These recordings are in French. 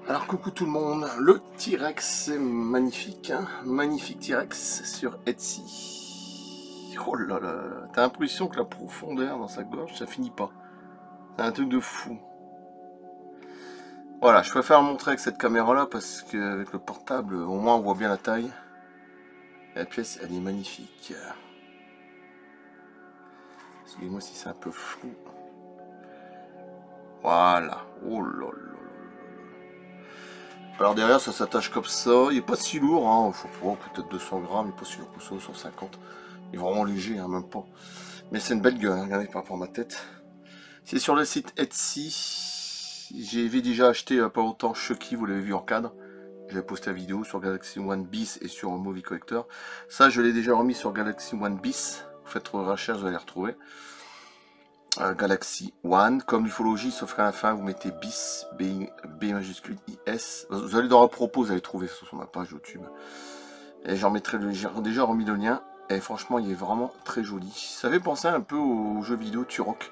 Alors coucou tout le monde, le T-Rex est magnifique, hein, magnifique T-Rex sur Etsy. Oh là là, t'as l'impression que la profondeur dans sa gorge, ça finit pas. C'est un truc de fou. Voilà, je préfère le montrer avec cette caméra là parce qu'avec le portable, au moins on voit bien la taille. Et la pièce, elle est magnifique. Excusez-moi si c'est un peu flou. Voilà, oh là là. Alors derrière ça s'attache comme ça, il n'est pas si lourd, hein. Faut peut-être 200 grammes, il n'est pas si lourd que ça, 150. Il est vraiment léger, hein, même pas. Mais c'est une belle gueule, hein, regardez par rapport à ma tête. C'est sur le site Etsy. J'ai déjà acheté pas longtemps Chucky, vous l'avez vu en cadre. J'avais posté la vidéo sur Galaxy One Bis et sur Movie Collector. Ça je l'ai déjà remis sur Galaxy One Bis. Vous faites recherche, vous allez les retrouver. Galaxy One, comme l'ufologie, sauf qu'à la fin vous mettez bis, B majuscule IS. Vous allez dans la propos, vous allez trouver ça sur ma page YouTube. Et j'en mettrai j'ai déjà remis le lien. Et franchement, il est vraiment très joli. Ça fait penser un peu au jeu vidéo Turok.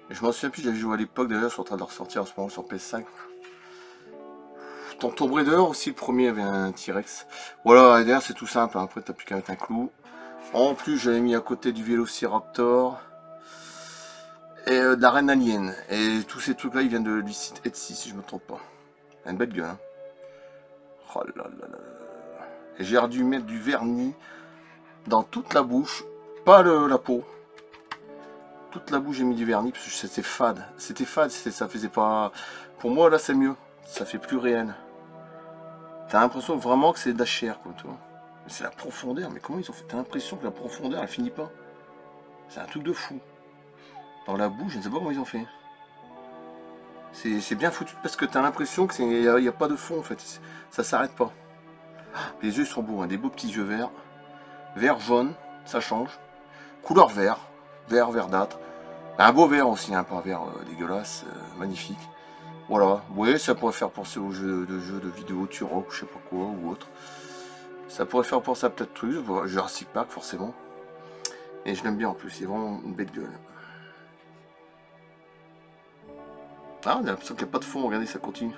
Je m'en souviens plus, j'avais joué à l'époque, d'ailleurs, je suis en train de le ressortir en ce moment sur PS5. Tomb Raider aussi, le premier avait un T-Rex. Voilà, et derrière c'est tout simple, hein. Après t'as plus qu'à mettre un clou. En plus, j'avais mis à côté du Vélociraptor. Et de la reine alien. Et tous ces trucs là ils viennent du site Etsy si je me trompe pas. Une belle gueule, hein. Oh là là là. Et j'ai dû mettre du vernis dans toute la bouche, pas la peau. Toute la bouche j'ai mis du vernis parce que c'était fade. C'était fade, ça faisait pas. Pour moi là c'est mieux. Ça fait plus réel. T'as l'impression vraiment que c'est de la chair quoi, toi. C'est la profondeur, mais comment ils ont fait? T'as l'impression que la profondeur elle finit pas. C'est un truc de fou. Dans la bouche, je ne sais pas comment ils ont fait. C'est bien foutu parce que t'as l'impression que il n'y a pas de fond en fait. Ça s'arrête pas. Les yeux sont beaux, hein, des beaux petits yeux verts. Vert jaune, ça change. Couleur vert, verdâtre. Un beau vert aussi, hein, pas un vert dégueulasse, magnifique. Voilà, vous voyez, ça pourrait faire penser aux jeux de vidéo Turok, je sais pas quoi, ou autre. Ça pourrait faire penser à peut-être truc, Jurassic Park forcément. Et je l'aime bien en plus, c'est vraiment une belle gueule. Ah, on a l'impression qu'il n'y a pas de fond, regardez, ça continue.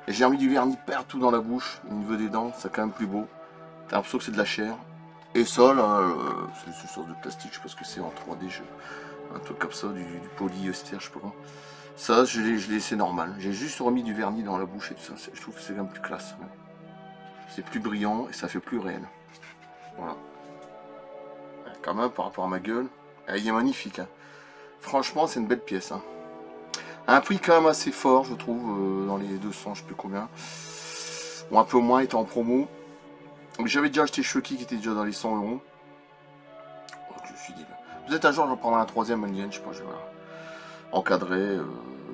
Et j'ai remis du vernis partout dans la bouche, au niveau des dents, c'est quand même plus beau. T'as l'impression que c'est de la chair. Et ça, là, c'est une sorte de plastique, je sais pas ce que c'est en 3D, un truc comme ça, du polyester, je sais pas quoi. Ça, je l'ai laissé normal. J'ai juste remis du vernis dans la bouche et tout ça. Je trouve que c'est quand même plus classe. C'est plus brillant et ça fait plus réel. Voilà. Quand même, par rapport à ma gueule, il est magnifique. Hein. Franchement, c'est une belle pièce. Hein. Un prix quand même assez fort, je trouve, dans les 200, je sais plus combien. Ou un peu moins, il était en promo. J'avais déjà acheté Chucky qui était déjà dans les 100 €. Je me suis dit, peut-être un jour j'en prendrai un troisième alien, je sais pas, je vais voir. Encadré,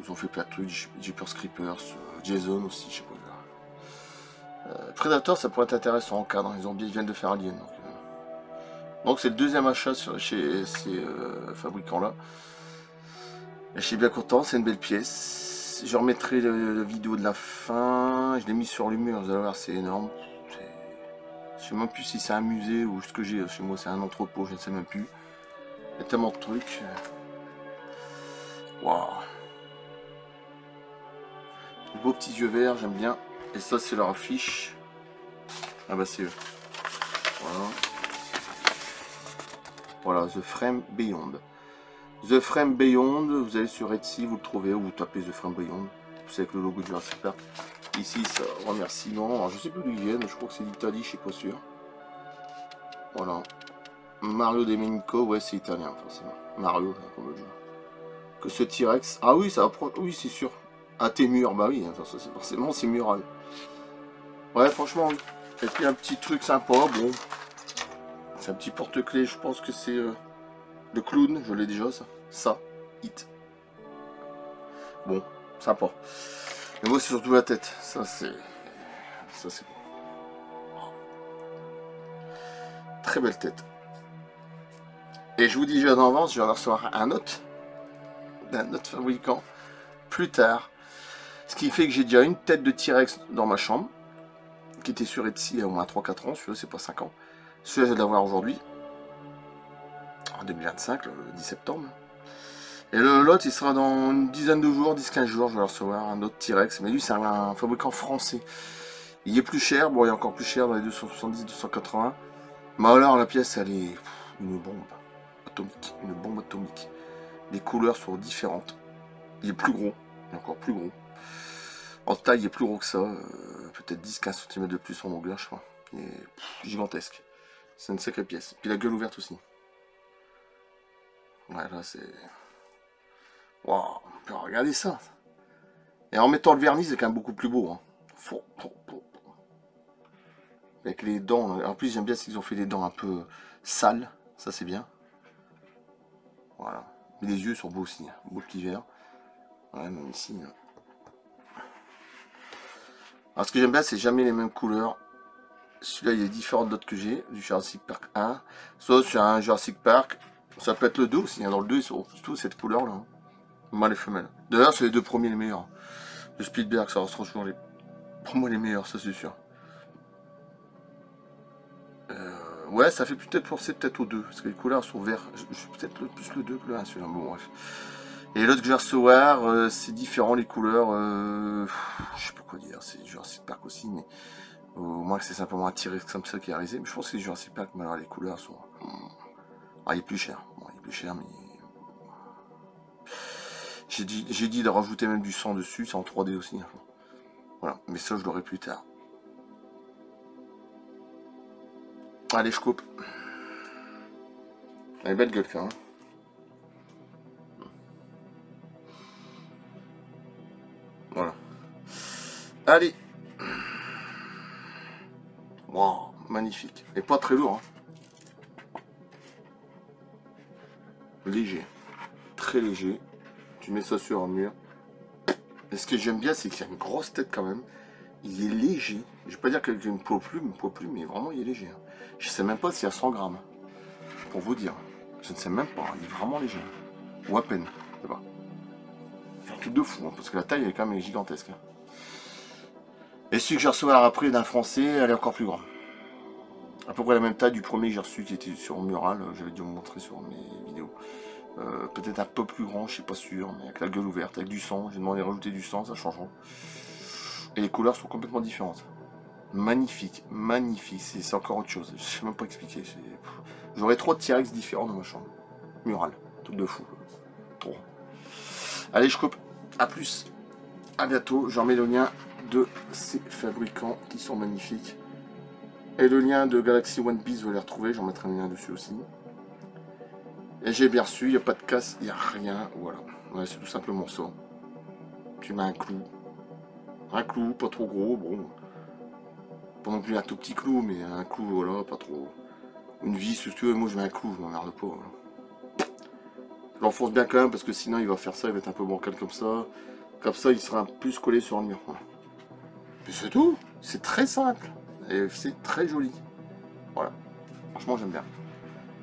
ils ont fait plein de trucs, Jeepers Creepers, Jason aussi, je sais pas. Predator, ça pourrait être intéressant en cadre, ils viennent de faire Alien. Donc c'est le deuxième achat chez ces fabricants-là. Je suis bien content, c'est une belle pièce. Je remettrai la vidéo de la fin, je l'ai mis sur le mur, vous allez voir, c'est énorme. Je sais même plus si c'est un musée ou ce que j'ai chez moi, c'est un entrepôt, je ne sais même plus. Il y a tellement de trucs. Waouh. Les beaux petits yeux verts, j'aime bien. Et ça, c'est leur affiche. Ah bah c'est eux. Voilà. Voilà, The Frame Beyond. The Frame Beyond, vous allez sur Etsy, vous le trouvez, ou vous tapez The Frame Beyond. C'est avec le logo de Jurassic Park. Ici, ça remerciement. Alors, je sais plus d'où ils viennent, je crois que c'est d'Italie, je suis pas sûr. Voilà. Mario Domenico, ouais, c'est italien, forcément. Mario, comme le jeu. Que ce T-Rex. Ah oui, ça va prendre. Oui, c'est sûr. Ah, t'es mur, bah oui, forcément, c'est mural. Ouais, franchement, oui. Et puis un petit truc sympa, bon. C'est un petit porte-clés, je pense que c'est le clown, je l'ai déjà, ça. Ça, hit. Bon, sympa. Mais moi, c'est surtout la tête. Ça, c'est bon. Très belle tête. Et je vous dis, j'ai en avance, je vais en recevoir un autre. D'un autre fabricant. Plus tard. Ce qui fait que j'ai déjà une tête de T-Rex dans ma chambre. Qui était sur Etsy il y a au moins 3-4 ans. Celui-là, c'est pas 5 ans. Celui-là, je vais l'avoir aujourd'hui. En 2025, le 10 septembre. Et l'autre, il sera dans une dizaine de jours, 10-15 jours, je vais le recevoir, un autre T-Rex. Mais lui, c'est un fabricant français. Il est plus cher, bon, il est encore plus cher dans les 270-280. Mais alors, la pièce, elle est une bombe atomique. Une bombe atomique. Les couleurs sont différentes. Il est plus gros, il est encore plus gros. En taille, il est plus gros que ça. Peut-être 10-15 cm de plus en longueur, je crois. Il est gigantesque. C'est une sacrée pièce. Puis la gueule ouverte aussi. Ouais, là, c'est... Waouh, regardez ça. Et en mettant le vernis, c'est quand même beaucoup plus beau. Hein. Avec les dents. En plus, j'aime bien qu'ils ont fait les dents un peu sales. Ça, c'est bien. Voilà. Mais les yeux sont beaux aussi. Hein. Beau petit vert. Ouais, même ici. Hein. Alors, ce que j'aime bien, c'est jamais les mêmes couleurs. Celui-là, il est différent d'autres que j'ai. Du Jurassic Park 1. Soit sur un Jurassic Park. Ça peut être le 2 aussi. Hein. Dans le 2, ils sont tous cette couleur-là. Hein. Mâle et femelle. D'ailleurs, c'est les deux premiers les meilleurs. Le Spielberg, ça reste franchement pour moi les meilleurs, ça c'est sûr. Ouais, ça fait peut-être penser peut-être aux deux, parce que les couleurs sont verts. Je suis peut-être plus le 2 que le 1, celui-là. Bon, bref. Et l'autre que j'ai recevoir, c'est différent les couleurs. Je sais pas quoi dire, c'est Jurassic Park aussi, mais au moins que c'est simplement un T-Rex comme ça qui est réalisé. Mais je pense que c'est Jurassic Park, mais alors les couleurs sont. Ah, il est plus cher. Bon, il est plus cher, mais. J'ai dit de rajouter même du sang dessus, c'est en 3D aussi. Voilà, mais ça je l'aurai plus tard. Allez, je coupe. Elle est belle gueule quand même. Voilà. Allez. Wow, magnifique. Et pas très lourd. Hein. Léger. Très léger. Tu mets ça sur un mur. Et ce que j'aime bien, c'est qu'il a une grosse tête quand même. Il est léger. Je vais pas dire qu'il a une peau plume, mais vraiment il est léger. Hein. Je sais même pas s'il y a 100 grammes. Pour vous dire. Je ne sais même pas. Il est vraiment léger. Ou à peine. Je sais pas. C'est un truc de fou. Hein, parce que la taille elle est quand même gigantesque. Hein. Et celui que j'ai reçu après d'un français, elle est encore plus grande. À peu près la même taille du premier que j'ai reçu qui était sur mural. J'avais dû vous montrer sur mes vidéos. Peut-être un peu plus grand, je suis pas sûr, mais avec la gueule ouverte, avec du sang. J'ai demandé de rajouter du sang, ça changera. Et les couleurs sont complètement différentes. Magnifique, magnifique, c'est encore autre chose. Je sais même pas expliquer. J'aurais 3 T-Rex différents dans ma chambre. Mural, truc de fou. Trop. Allez, je coupe. A plus. À bientôt. J'en mets le lien de ces fabricants qui sont magnifiques. Et le lien de Galaxy One Piece, vous allez les retrouver. J'en mettrai un lien dessus aussi. Et j'ai bien reçu, il n'y a pas de casse, il n'y a rien, voilà. Ouais, c'est tout simplement ça. Tu mets un clou. Un clou, pas trop gros, bon. Pas non plus un tout petit clou, mais un clou, voilà, pas trop. Une vis, si tu veux, moi je mets un clou, je m'emmerde pas. Voilà. Je l'enfonce bien quand même, parce que sinon il va faire ça, il va être un peu bancal comme ça. Comme ça, il sera plus collé sur le mur. Voilà. Et c'est tout, c'est très simple. Et c'est très joli. Voilà. Franchement, j'aime bien.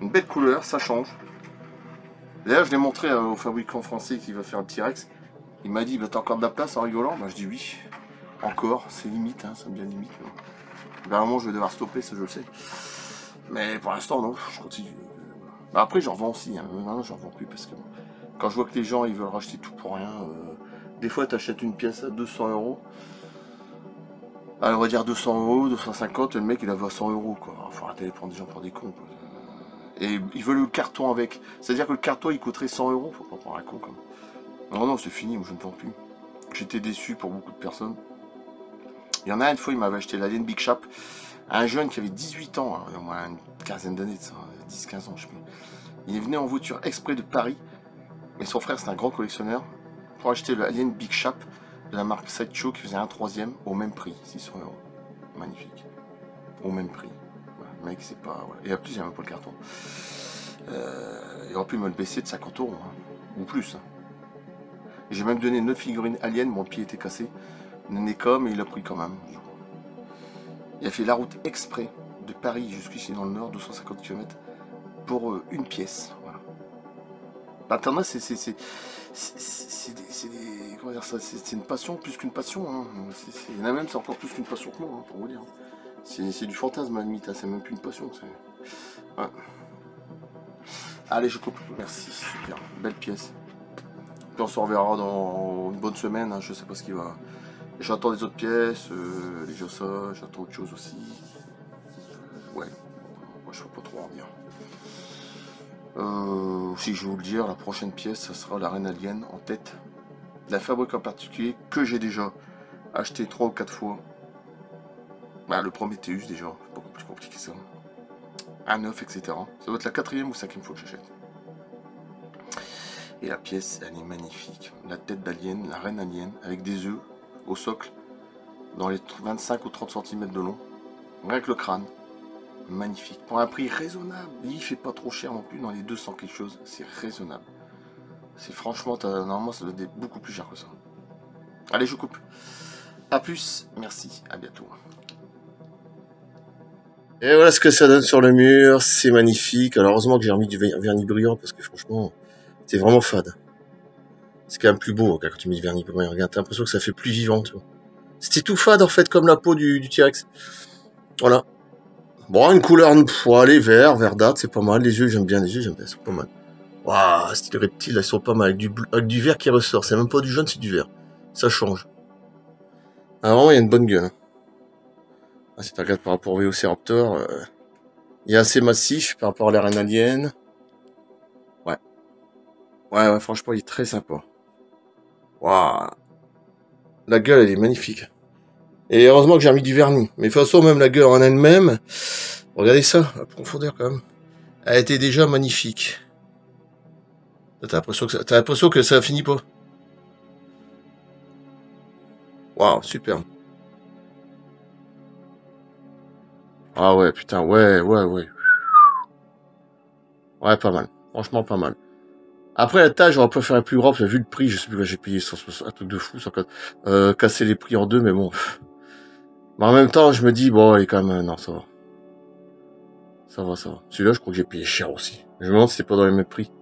Une belle couleur, ça change. D'ailleurs, je l'ai montré au fabricant français qui va faire le T-Rex. Il m'a dit, bah, t'as encore de la place en rigolant? Bah, je dis oui. Encore, c'est limite, hein, c'est bien limite. Ben, à un moment, je vais devoir stopper, ça je le sais. Mais pour l'instant, non, je continue. Bah, après, j'en revends aussi. Hein. Non, j'en revends plus parce que quand je vois que les gens ils veulent racheter tout pour rien, des fois, tu achètes une pièce à 200 €. Alors, on va dire 200 €, 250, et le mec il la voit à 100 €. Quoi. Faut arrêter de prendre des gens pour des cons. Quoi. Et ils veulent le carton avec. C'est-à-dire que le carton il coûterait 100 €. Faut pas prendre un con comme. Non, non, c'est fini, moi je ne vends plus. J'étais déçu pour beaucoup de personnes. Il y en a une fois, il m'avait acheté l'Alien Big Shop. Un jeune qui avait 18 ans, hein, au moins une quinzaine d'années de ça, 10-15 ans, je sais plus. Il venait en voiture exprès de Paris. Mais son frère, c'est un grand collectionneur. Pour acheter le Alien Big Shop de la marque Sideshow qui faisait un 3e au même prix, 600 €. Magnifique. Au même prix. Voilà, le mec, c'est pas. Voilà. Et en plus, il n'y a même pas le carton. Il aurait pu me le baisser de 50 €, hein, ou plus. J'ai même donné une autre figurine Alien, mon pied était cassé. Neka, mais il a pris quand même. Il a fait la route exprès de Paris jusqu'ici dans le nord, 250 km, pour une pièce. Voilà. L'internet, c'est une passion plus qu'une passion. Hein. Il y en a même, c'est encore plus qu'une passion que moi, hein, pour vous dire. C'est du fantasme à la limite, hein. C'est même plus une passion. Ouais. Allez, je coupe. Merci, super. Belle pièce. Puis on se reverra dans une bonne semaine, hein, je sais pas ce qui va. J'attends les autres pièces, les Jossa, j'attends autre chose aussi. Ouais, moi je peux pas trop en dire. Si je vais vous le dire, la prochaine pièce, ça sera la Reine Alien en tête. La fabrique en particulier, que j'ai déjà acheté 3 ou 4 fois. Bah, le Prometheus déjà, beaucoup plus compliqué que ça. Un 9, etc. Ça doit être la 4e ou 5e fois que j'achète. Et la pièce, elle est magnifique. La tête d'alien, la reine alien, avec des œufs au socle, dans les 25 ou 30 cm de long. Rien que le crâne. Magnifique. Pour un prix raisonnable. Il fait pas trop cher non plus, dans les 200 quelque chose. C'est raisonnable. C'est franchement, normalement, ça doit être beaucoup plus cher que ça. Allez, je coupe. A plus. Merci. À bientôt. Et voilà ce que ça donne sur le mur. C'est magnifique. Alors, heureusement que j'ai remis du vernis brillant parce que franchement, c'est vraiment fade. C'est quand même plus beau quand tu mets du vernis brillant. Regarde, t'as l'impression que ça fait plus vivant, tu vois. C'était tout fade en fait, comme la peau du T-Rex. Voilà. Bon, une couleur, allez, vert, verdâtre, c'est pas mal. Les yeux, j'aime bien, c'est pas mal. Waouh, style reptile, ils sont pas mal. Avec du vert qui ressort. C'est même pas du jaune, c'est du vert. Ça change. Ah, vraiment, il y a une bonne gueule. Ah, si tu regardes par rapport au Vélociraptor, il est assez massif par rapport à la reine alien. Ouais. Ouais, franchement, il est très sympa. Waouh. La gueule, elle est magnifique. Et heureusement que j'ai remis du vernis. Mais de toute façon, même la gueule en elle-même, regardez ça, la profondeur quand même. Elle était déjà magnifique. T'as l'impression que ça finit pas. Waouh, super. Ah ouais, putain, ouais. Ouais, pas mal. Franchement, pas mal. Après, la taille, j'aurais préféré plus grand, vu le prix, je sais plus, j'ai payé 160, un truc de fou, casser les prix en deux, mais bon. Mais en même temps, je me dis, bon, il est quand même, non, ça va. Ça va. Celui-là, je crois que j'ai payé cher aussi. Je me demande si c'était pas dans les mêmes prix.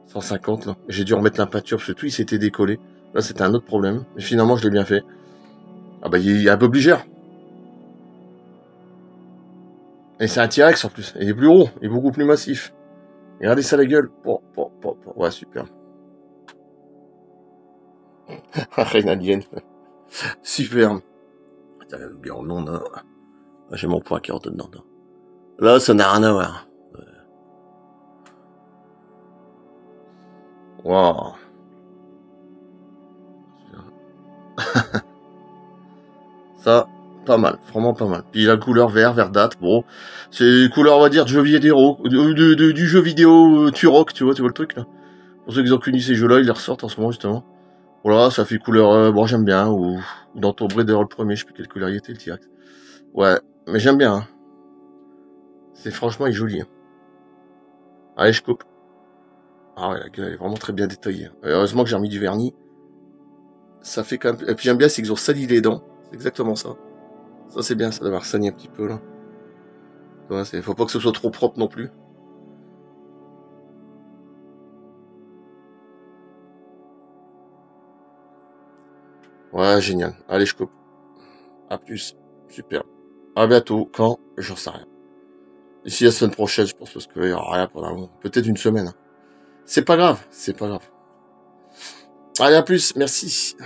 150, là. J'ai dû remettre la peinture, parce que tout, il s'était décollé. Là, c'était un autre problème. Mais finalement, je l'ai bien fait. Ah bah, il est un peu plus cher. Et c'est un T-Rex, en plus. Il est plus gros. Il est beaucoup plus massif. Regardez ça, la gueule. Ouais, super. Reine alien. Super. Attends, non, non. J'ai mon point qui rentre dedans. Là, ça n'a rien à voir. Waouh. Ça, pas mal. Vraiment pas mal. Puis la couleur verdâtre. Bon, c'est couleur, on va dire, de jeu vidéo. Du jeu vidéo Turok, tu vois le truc, là. Pour ceux qui ont connu ces jeux-là, ils les ressortent en ce moment, justement. Voilà, ça fait couleur, bon, j'aime bien. Ou dans Tomb Raider, le premier, je sais plus quelle couleur il était, le T-Rex. Ouais, mais j'aime bien. Hein. C'est franchement, il est joli. Hein. Allez, je coupe. Ah ouais, la gueule, elle est vraiment très bien détaillée. Heureusement que j'ai remis du vernis. Ça fait quand même... Et puis j'aime bien, c'est qu'ils ont sali les dents. C'est exactement ça. Ça, c'est bien, ça d'avoir sali un petit peu, là. Ouais, faut pas que ce soit trop propre non plus. Ouais, génial. Allez, je coupe. À plus. Super. À bientôt. Quand? J'en sais rien. Ici la semaine prochaine, je pense, parce qu'il y aura rien pendant peut-être une semaine. C'est pas grave. Allez, à plus. Merci.